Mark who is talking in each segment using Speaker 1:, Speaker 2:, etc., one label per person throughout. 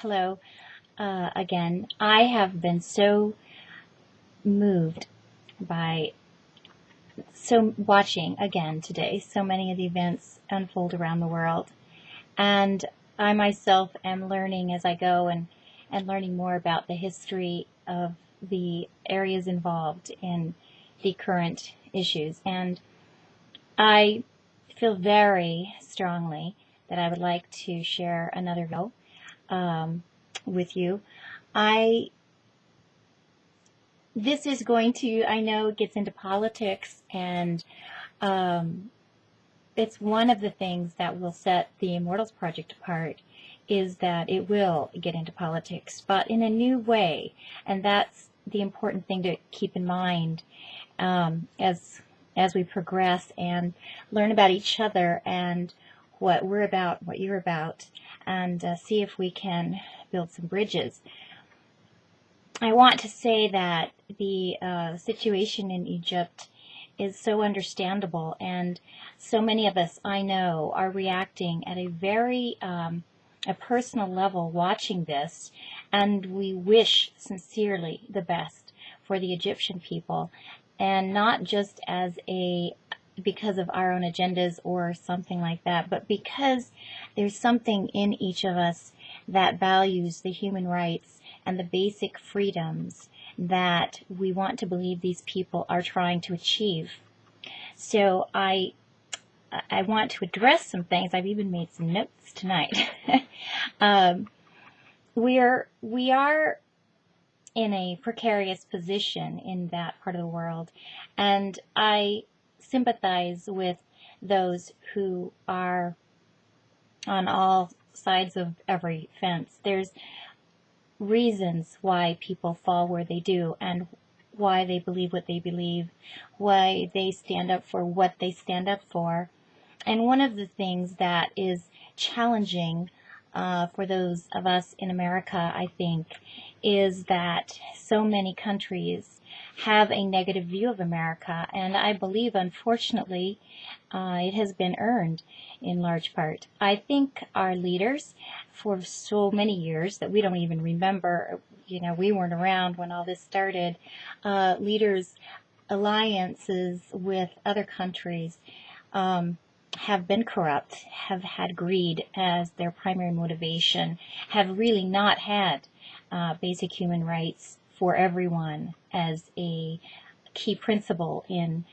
Speaker 1: Hello again. I have been so moved by watching again today so many of the events unfold around the world. And I myself am learning as I go and learning more about the history of the areas involved in the current issues. And I feel very strongly that I would like to share another video with you. This is going to, I know it gets into politics, and it's one of the things that will set the Immortals Project apart, is that it will get into politics, but in a new way, and that's the important thing to keep in mind as we progress and learn about each other and what we're about, what you're about, and see if we can build some bridges. I want to say that the situation in Egypt is so understandable, and so many of us I know are reacting at a very a personal level watching this, and we wish sincerely the best for the Egyptian people, and not just as because of our own agendas or something like that, but because there's something in each of us that values the human rights and the basic freedoms that we want to believe these people are trying to achieve. So I want to address some things. I've even made some notes tonight. We are in a precarious position in that part of the world, and I sympathize with those who are on all sides of every fence. There's reasons why people fall where they do, and why they believe what they believe, why they stand up for what they stand up for. And one of the things that is challenging for those of us in America, I think, is that so many countries have a negative view of America, and I believe, unfortunately, it has been earned in large part. I think our leaders, for so many years that we don't even remember, we weren't around when all this started, leaders' alliances with other countries have been corrupt, have had greed as their primary motivation, have really not had basic human rights for everyone as a key principle in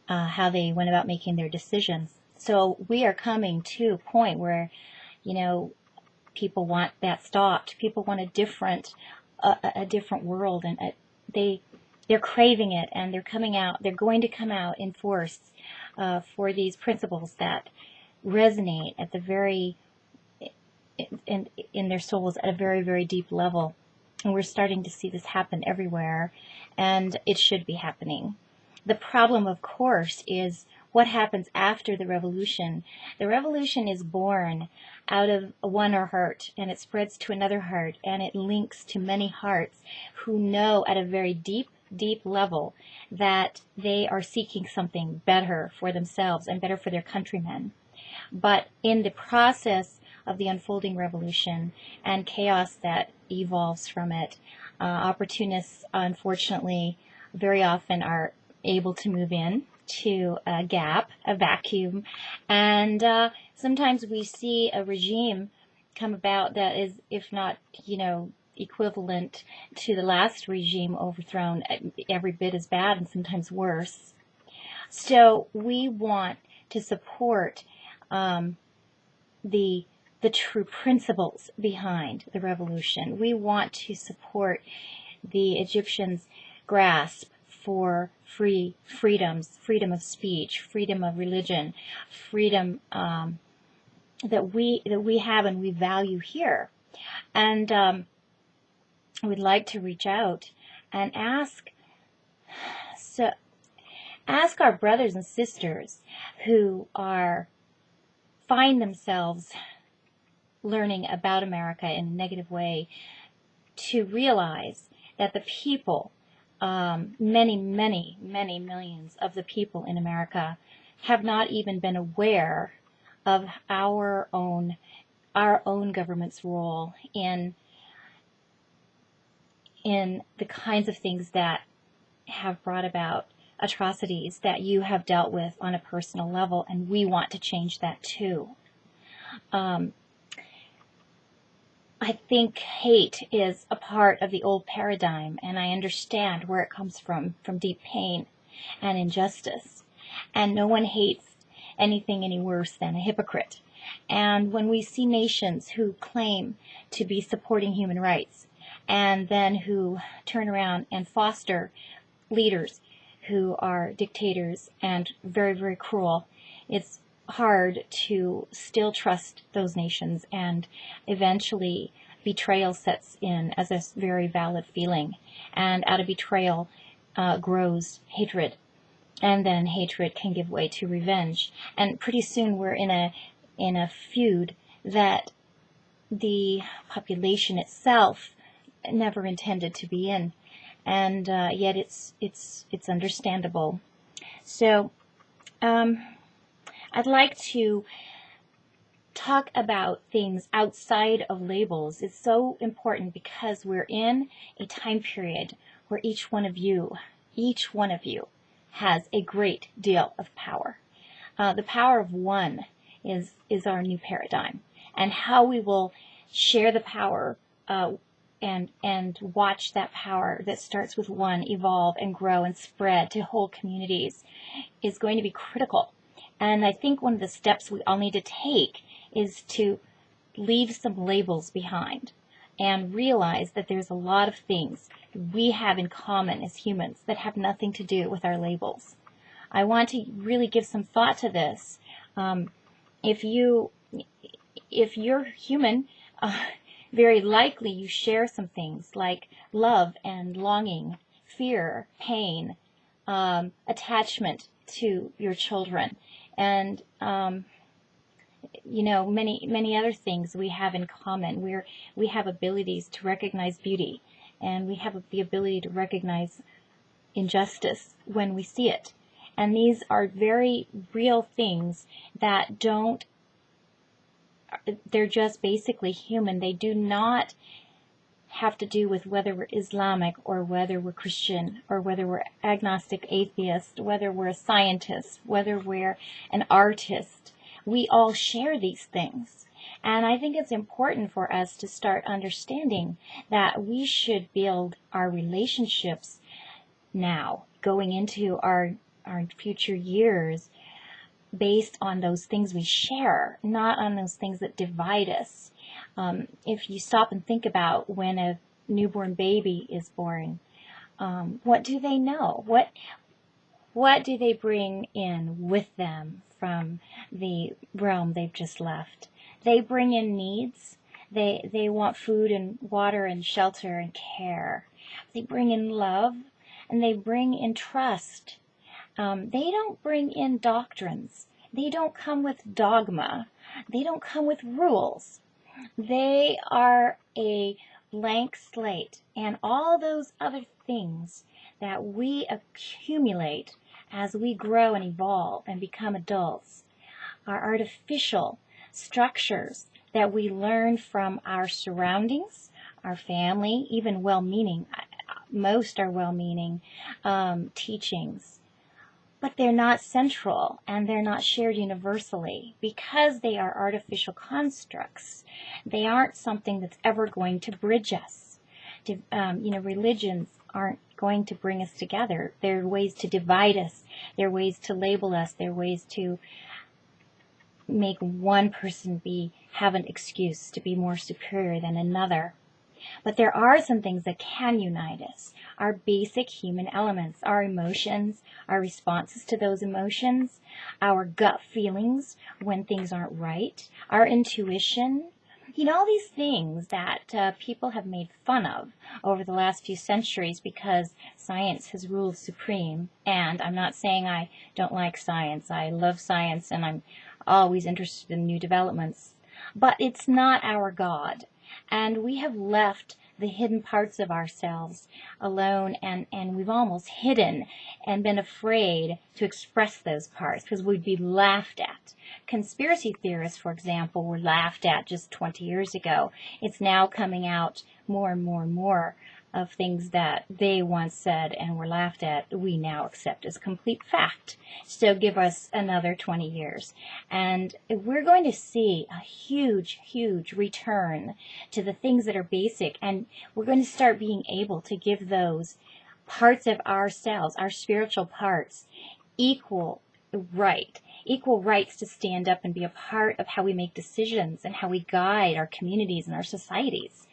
Speaker 1: how they went about making their decisions. So we are coming to a point where, people want that stopped. People want a different world, and they're craving it, and they're going to come out in force for these principles that resonate at the very in their souls at a very, very deep level. And we're starting to see this happen everywhere, and it should be happening. The problem, of course, is what happens after the revolution. The revolution is born out of one heart, and it spreads to another heart, and it links to many hearts who know at a very deep, deep level that they are seeking something better for themselves and better for their countrymen. But in the process of the unfolding revolution and chaos that evolves from it, opportunists, unfortunately, very often are able to move in to a gap, a vacuum, and sometimes we see a regime come about that is, if not, equivalent to the last regime overthrown, every bit as bad and sometimes worse. So we want to support the true principles behind the revolution. We want to support the Egyptians' grasp for freedoms, freedom of speech, freedom of religion, freedom that we have and we value here. And we'd like to reach out and ask our brothers and sisters who find themselves learning about America in a negative way to realize that the people, many, many, many millions of the people in America, have not even been aware of our own our own government's role in the kinds of things that have brought about atrocities that you have dealt with on a personal level, and we want to change that too. I think hate is a part of the old paradigm, and I understand where it comes from deep pain and injustice. And no one hates anything any worse than a hypocrite. And when we see nations who claim to be supporting human rights and then who turn around and foster leaders who are dictators and very, very cruel, it's hard to still trust those nations, and eventually betrayal sets in as a very valid feeling, and out of betrayal grows hatred, and then hatred can give way to revenge, and pretty soon we're in a feud that the population itself never intended to be in, and yet it's understandable. So I'd like to talk about things outside of labels. It's so important because we're in a time period where each one of you has a great deal of power. The power of one is our new paradigm, and how we will share the power and watch that power that starts with one evolve and grow and spread to whole communities is going to be critical. And I think one of the steps we all need to take is to leave some labels behind and realize that there's a lot of things we have in common as humans that have nothing to do with our labels. I want to really give some thought to this. If you're human, very likely you share some things like love and longing, fear, pain, attachment to your children, and many other things we have in common. We have abilities to recognize beauty, and we have the ability to recognize injustice when we see it. And these are very real things that they're just basically human. They do not have to do with whether we're Islamic or whether we're Christian or whether we're agnostic atheist, whether we're a scientist, whether we're an artist. We all share these things. And I think it's important for us to start understanding that we should build our relationships now, going into our future years, based on those things we share, not on those things that divide us. If you stop and think about when a newborn baby is born, what do they know? What do they bring in with them from the realm they've just left? They bring in needs. They want food and water and shelter and care. They bring in love, and they bring in trust. They don't bring in doctrines. They don't come with dogma. They don't come with rules. They are a blank slate, and all those other things that we accumulate as we grow and evolve and become adults are artificial structures that we learn from our surroundings, our family, even well-meaning, most are well-meaning teachings. But they're not central, and they're not shared universally because they are artificial constructs. They aren't something that's ever going to bridge us. Religions aren't going to bring us together. They're ways to divide us. They're ways to label us. They're ways to make one person have an excuse to be more superior than another. But there are some things that can unite us. Our basic human elements, our emotions, our responses to those emotions, our gut feelings when things aren't right, our intuition, all these things that people have made fun of over the last few centuries because science has ruled supreme. And I'm not saying I don't like science. I love science, and I'm always interested in new developments. But it's not our God. And we have left the hidden parts of ourselves alone, and we've almost hidden and been afraid to express those parts because we'd be laughed at. Conspiracy theorists, for example, were laughed at just 20 years ago. It's now coming out more and more and more of things that they once said and were laughed at, we now accept as complete fact. So give us another 20 years. And we're going to see a huge, huge return to the things that are basic. And we're going to start being able to give those parts of ourselves, our spiritual parts, equal rights to stand up and be a part of how we make decisions and how we guide our communities and our societies.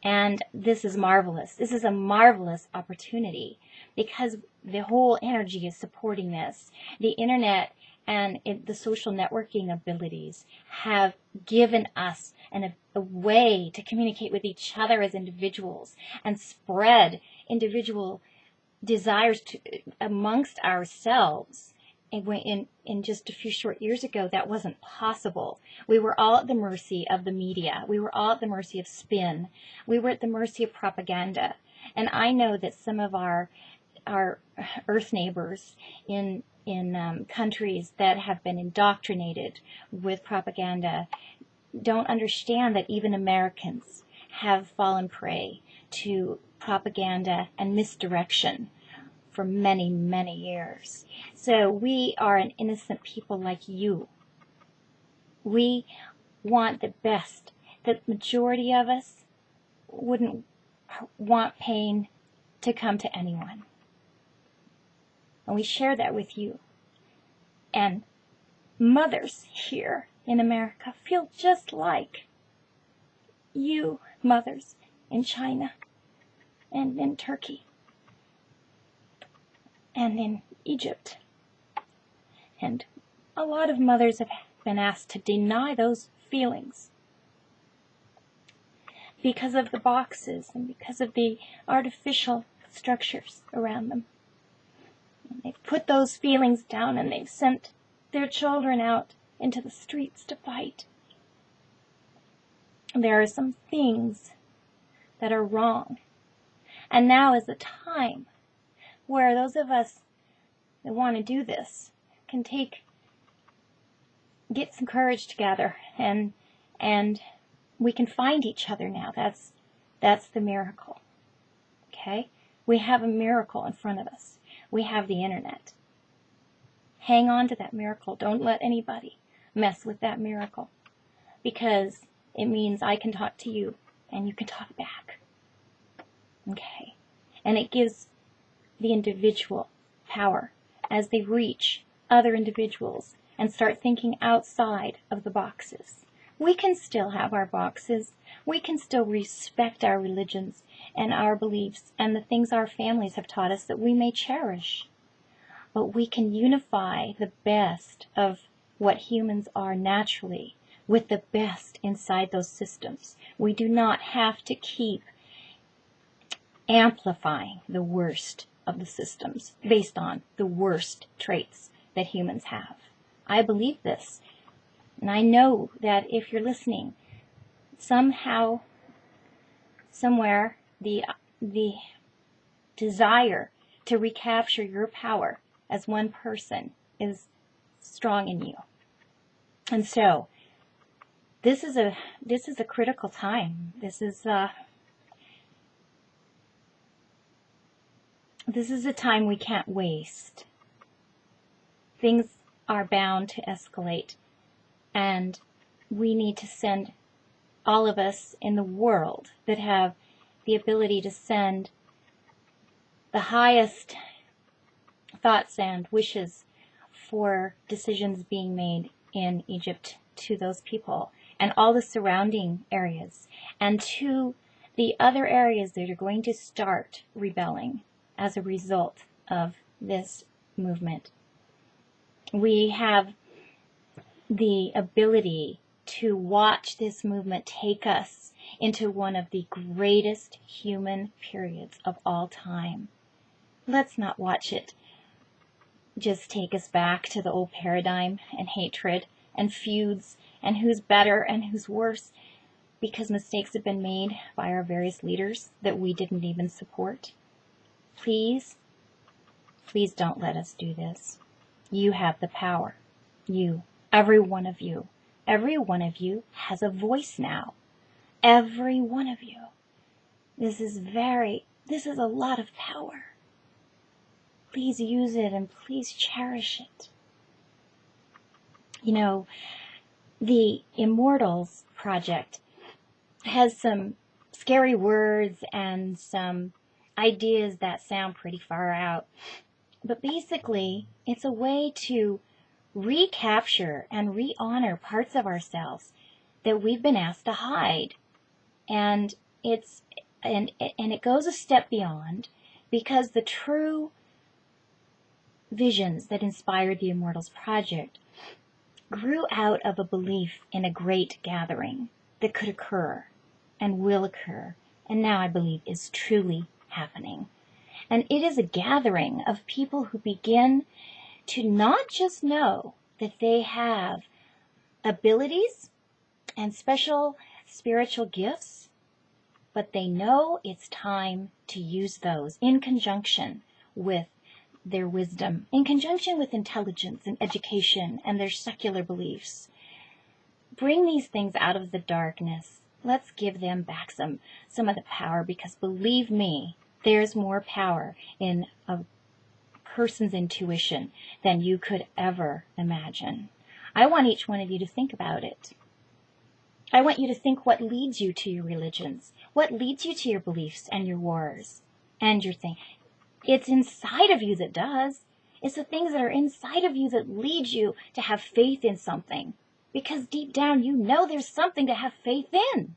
Speaker 1: And this is marvelous. This is a marvelous opportunity because the whole energy is supporting this. The internet and the social networking abilities have given us a way to communicate with each other as individuals and spread individual desires amongst ourselves. In just a few short years ago, that wasn't possible. We were all at the mercy of the media. We were all at the mercy of spin. We were at the mercy of propaganda. And I know that some of our Earth neighbors in countries that have been indoctrinated with propaganda don't understand that even Americans have fallen prey to propaganda and misdirection for many, many years. So we are an innocent people like you. We want the best. The majority of us wouldn't want pain to come to anyone. And we share that with you. And mothers here in America feel just like you mothers in China and in Turkey and in Egypt. And a lot of mothers have been asked to deny those feelings because of the boxes and because of the artificial structures around them. And they've put those feelings down and they've sent their children out into the streets to fight. There are some things that are wrong. And now is the time where those of us that want to do this can get some courage together and we can find each other now. That's the miracle. Okay? We have a miracle in front of us. We have the internet. Hang on to that miracle. Don't let anybody mess with that miracle, because it means I can talk to you and you can talk back. Okay? And it gives the individual power as they reach other individuals and start thinking outside of the boxes. We can still have our boxes. We can still respect our religions and our beliefs and the things our families have taught us that we may cherish. But we can unify the best of what humans are naturally with the best inside those systems. We do not have to keep amplifying the worst of the systems based on the worst traits that humans have. I believe this. And I know that if you're listening, somehow, somewhere, the desire to recapture your power as one person is strong in you. And so, this is a critical time. This is a time we can't waste. Things are bound to escalate. And we need to send, all of us in the world that have the ability to send the highest thoughts and wishes for decisions being made in Egypt to those people and all the surrounding areas and to the other areas that are going to start rebelling as a result of this movement. We have the ability to watch this movement take us into one of the greatest human periods of all time. Let's not watch it just take us back to the old paradigm and hatred and feuds and who's better and who's worse. because mistakes have been made by our various leaders that we didn't even support. Please, please don't let us do this. You have the power. You, every one of you has a voice now. Every one of you. This is a lot of power. Please use it and please cherish it. You know, the Immortals Project has some scary words and some ideas that sound pretty far out. But basically, it's a way to recapture and re-honor parts of ourselves that we've been asked to hide. And it goes a step beyond, because the true visions that inspired the Immortals Project grew out of a belief in a great gathering that could occur and will occur, and now I believe is truly happening. And it is a gathering of people who begin to not just know that they have abilities and special spiritual gifts, but they know it's time to use those in conjunction with their wisdom, in conjunction with intelligence and education and their secular beliefs. Bring these things out of the darkness. Let's give them back some of the power, because believe me, there's more power in a person's intuition than you could ever imagine. I want each one of you to think about it. I want you to think what leads you to your religions, what leads you to your beliefs and your wars and your thing. It's inside of you that does. It's the things that are inside of you that lead you to have faith in something. Because deep down you know there's something to have faith in.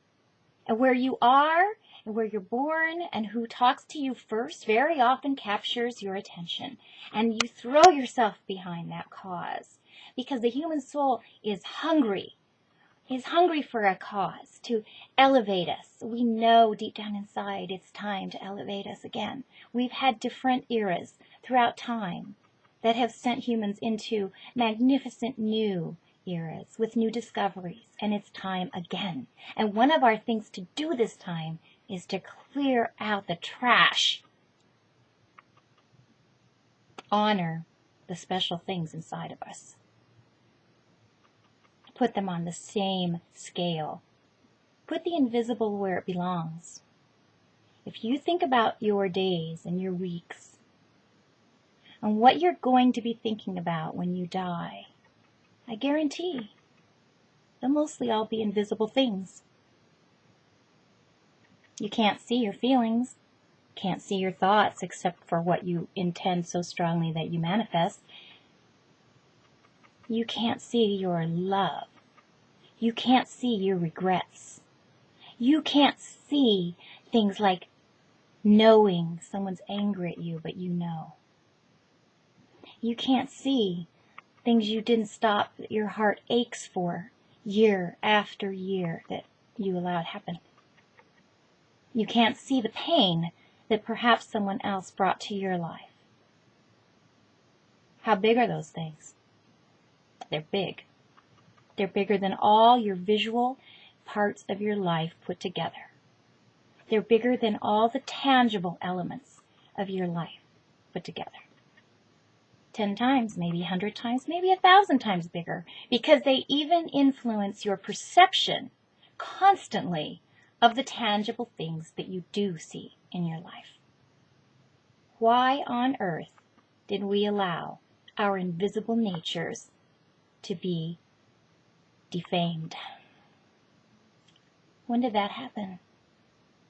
Speaker 1: And where you are and where you're born and who talks to you first very often captures your attention. And you throw yourself behind that cause. Because the human soul is hungry for a cause to elevate us. We know deep down inside it's time to elevate us again. We've had different eras throughout time that have sent humans into magnificent new eras with new discoveries, and it's time again. And one of our things to do this time is to clear out the trash. Honor the special things inside of us. Put them on the same scale. Put the invisible where it belongs. If you think about your days and your weeks and what you're going to be thinking about when you die, I guarantee they'll mostly all be invisible things. You can't see your feelings, can't see your thoughts except for what you intend so strongly that you manifest. You can't see your love. You can't see your regrets. You can't see things like knowing someone's angry at you, but you know. You can't see things you didn't stop that your heart aches for year after year that you allowed happen. You can't see the pain that perhaps someone else brought to your life. How big are those things? They're big. They're bigger than all your visual parts of your life put together. They're bigger than all the tangible elements of your life put together. 10 times, maybe 100 times, maybe 1,000 times bigger, because they even influence your perception constantly of the tangible things that you do see in your life. Why on earth did we allow our invisible natures to be defamed? When did that happen?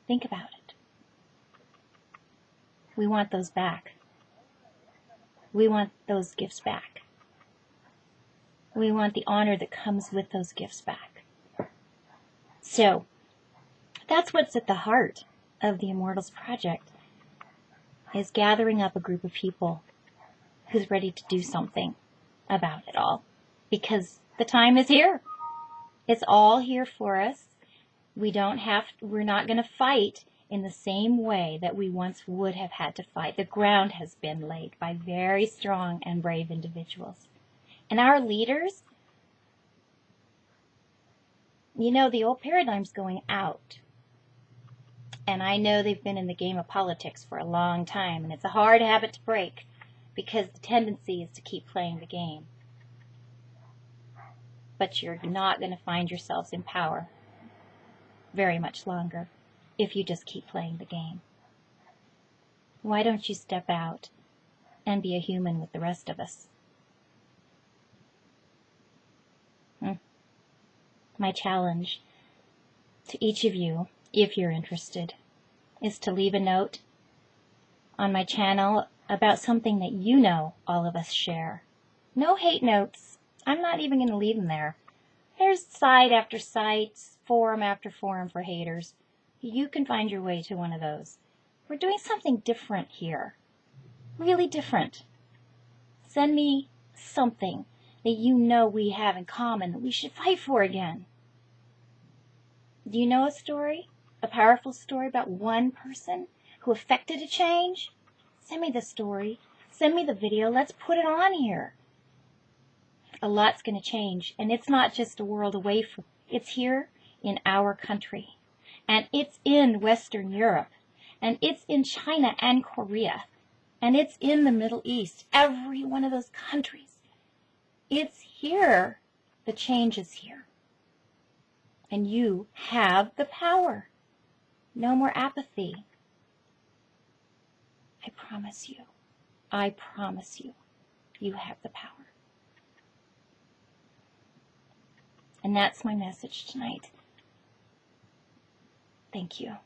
Speaker 1: Think about it. We want those back. We want those gifts back. We want the honor that comes with those gifts back. So, that's what's at the heart of the Immortals Project, is gathering up a group of people who's ready to do something about it all. Because the time is here. It's all here for us. We're not going to fight in the same way that we once would have had to fight. The ground has been laid by very strong and brave individuals. And our leaders, You know, the old paradigm's going out. And I know they've been in the game of politics for a long time, and it's a hard habit to break because the tendency is to keep playing the game. But you're not going to find yourselves in power very much longer if you just keep playing the game. Why don't you step out and be a human with the rest of us? My challenge to each of you, if you're interested, is to leave a note on my channel about something that you know all of us share. No hate notes. I'm not even going to leave them there. There's site after site, forum after forum for haters. You can find your way to one of those. We're doing something different here. Really different. Send me something that you know we have in common that we should fight for again. Do you know a story? A powerful story about one person who effected a change? Send me the story. Send me the video. Let's put it on here. A lot's going to change, and it's not just a world away from, it's here in our country, and it's in Western Europe, and it's in China and Korea, and it's in the Middle East. Every one of those countries. It's here. The change is here. And you have the power. No more apathy. I promise you. I promise you. You have the power. And that's my message tonight. Thank you.